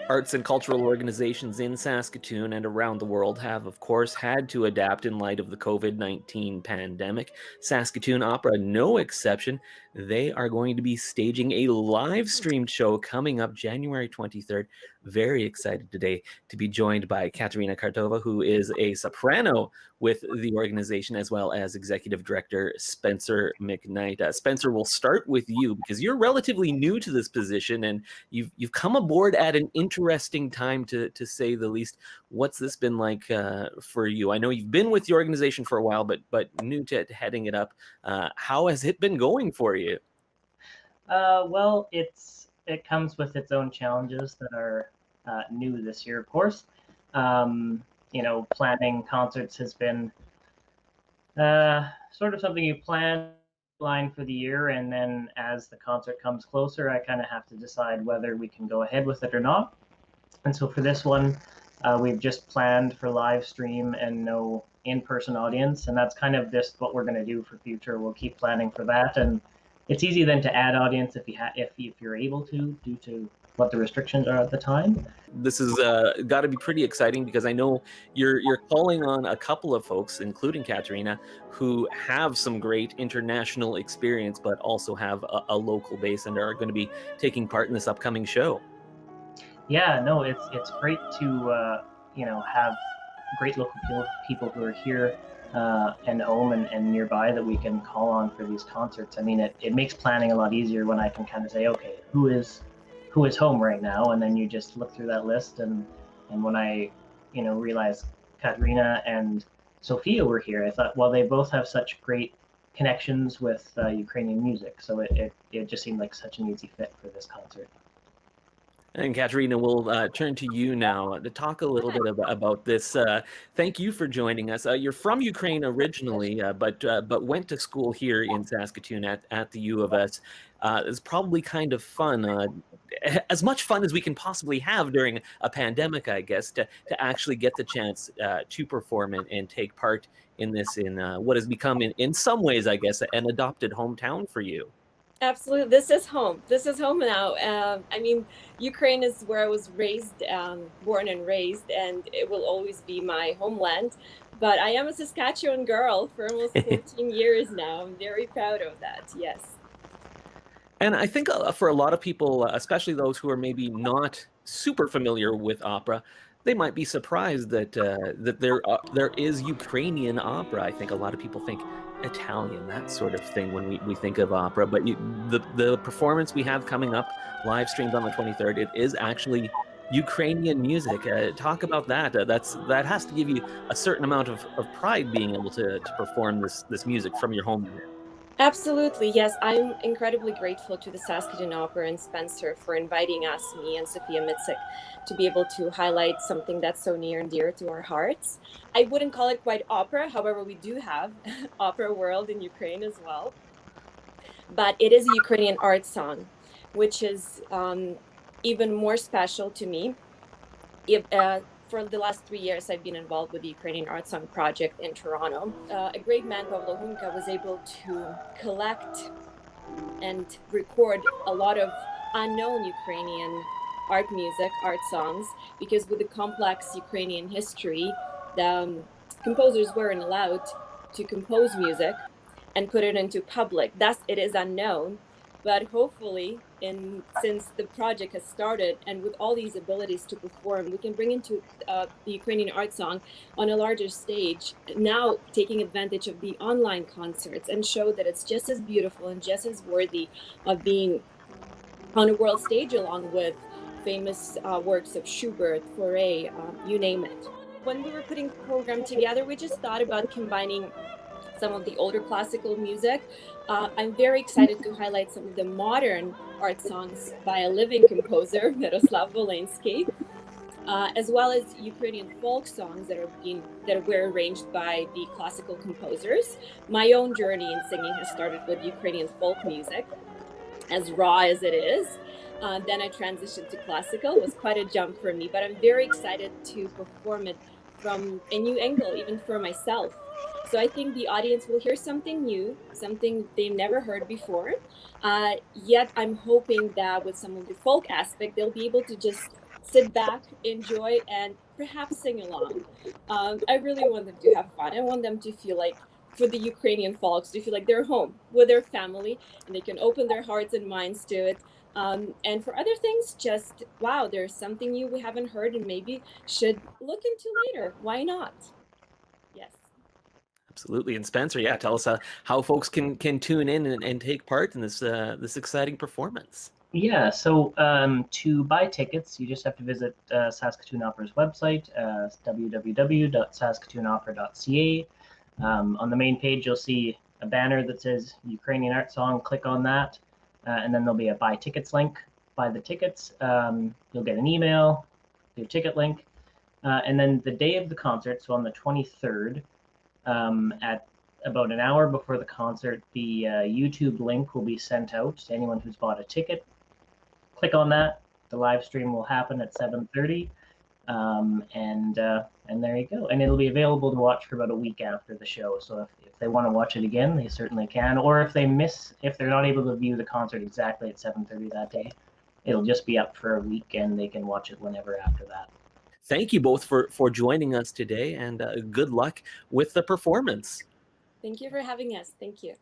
Arts and cultural organizations in Saskatoon and around the world have, of course, had to adapt in light of the COVID-19 pandemic. Saskatoon Opera, no exception. They are going to be staging a live streamed show coming up January 23rd. Very excited today to be joined by KATERYNA, who is a soprano with the organization, as well as executive director Spencer McKnight. Spencer, we'll start with you because you're relatively new to this position, and you've come aboard at an interesting time, to say the least. What's this been like for you? I know you've been with the organization for a while, but new to heading it up. How has it been going for you? Well, it comes with its own challenges that are new this year, of course. Planning concerts has been sort of something you plan line for the year, and then as the concert comes closer, I kind of have to decide whether we can go ahead with it or not. And so for this one, we've just planned for live stream and no in-person audience, and that's kind of just what we're going to do for future. We'll keep planning for that, and it's easy then to add audience if you're able to, due to what the restrictions are at the time. This has got to be pretty exciting because I know you're calling on a couple of folks, including KATERYNA, who have some great international experience, but also have a local base and are going to be taking part in this upcoming show. Yeah, no, it's great to have great local people who are here and home and nearby that we can call on for these concerts. I mean, it makes planning a lot easier when I can kind of say, okay, who is home right now, and then you just look through that list. And when I realized KATERYNA and Sophia were here, I thought, well, they both have such great connections with Ukrainian music, so it just seemed like such an easy fit for this concert. And KATERYNA, we'll turn to you now to talk a little bit about this. Thank you for joining us. You're from Ukraine originally, but went to school here in Saskatoon at the U of S. It's probably kind of fun, as much fun as we can possibly have during a pandemic, I guess, to actually get the chance to perform and take part in this, in what has become, in some ways, I guess, an adopted hometown for you. Absolutely. This is home. This is home now. I mean, Ukraine is where I was raised, born and raised, and it will always be my homeland. But I am a Saskatchewan girl for almost 14 years now. I'm very proud of that. Yes. And I think for a lot of people, especially those who are maybe not super familiar with opera, they might be surprised that that there is Ukrainian opera. I think a lot of people think Italian, that sort of thing, when we think of opera. But the performance we have coming up, live streamed on the 23rd, it is actually Ukrainian music. Talk about that. That has to give you a certain amount of pride, being able to perform this music from your home. Absolutely, yes. I'm incredibly grateful to the Saskatoon Opera and Spencer for inviting us, me and Sophia Mitzik, to be able to highlight something that's so near and dear to our hearts. I wouldn't call it quite opera, however, we do have opera world in Ukraine as well. But it is a Ukrainian art song, which is even more special to me. For the last 3 years, I've been involved with the Ukrainian Art Song project in Toronto. A great man, Pavlo Hunka, was able to collect and record a lot of unknown Ukrainian art music, art songs, because with the complex Ukrainian history, the composers weren't allowed to compose music and put it into public. Thus, it is unknown. But hopefully, since the project has started, and with all these abilities to perform, we can bring into the Ukrainian art song on a larger stage, now taking advantage of the online concerts, and show that it's just as beautiful and just as worthy of being on a world stage, along with famous works of Schubert, Fauré, you name it. When we were putting the program together, we just thought about combining some of the older classical music. I'm very excited to highlight some of the modern art songs by a living composer, Miroslav Volensky, as well as Ukrainian folk songs that were arranged by the classical composers. My own journey in singing has started with Ukrainian folk music, as raw as it is. Then I transitioned to classical. It was quite a jump for me, but I'm very excited to perform it from a new angle, even for myself. So I think the audience will hear something new, something they've never heard before. Yet I'm hoping that with some of the folk aspect, they'll be able to just sit back, enjoy, and perhaps sing along. I really want them to have fun. I want them to feel like, for the Ukrainian folks, to feel like they're home with their family and they can open their hearts and minds to it. And for other things, just wow, there's something new we haven't heard and maybe should look into later. Why not? Yes. Absolutely. And Spencer, yeah, tell us how folks can tune in and take part in this exciting performance. Yeah, so to buy tickets, you just have to visit Saskatoon Opera's website, www.saskatoonopera.ca. On the main page, you'll see a banner that says Ukrainian Art Song. Click on that, and then there'll be a buy tickets link. Buy the tickets. You'll get an email, your ticket link, and then the day of the concert, so on the 23rd, at about an hour before the concert, the YouTube link will be sent out to anyone who's bought a ticket. Click on that. The live stream will happen at 7:30, and there you go. And it'll be available to watch for about a week after the show. So if they want to watch it again, they certainly can. Or if they're not able to view the concert exactly at 7:30 that day, it'll just be up for a week, and they can watch it whenever after that. Thank you both for joining us today, and good luck with the performance. Thank you for having us. Thank you.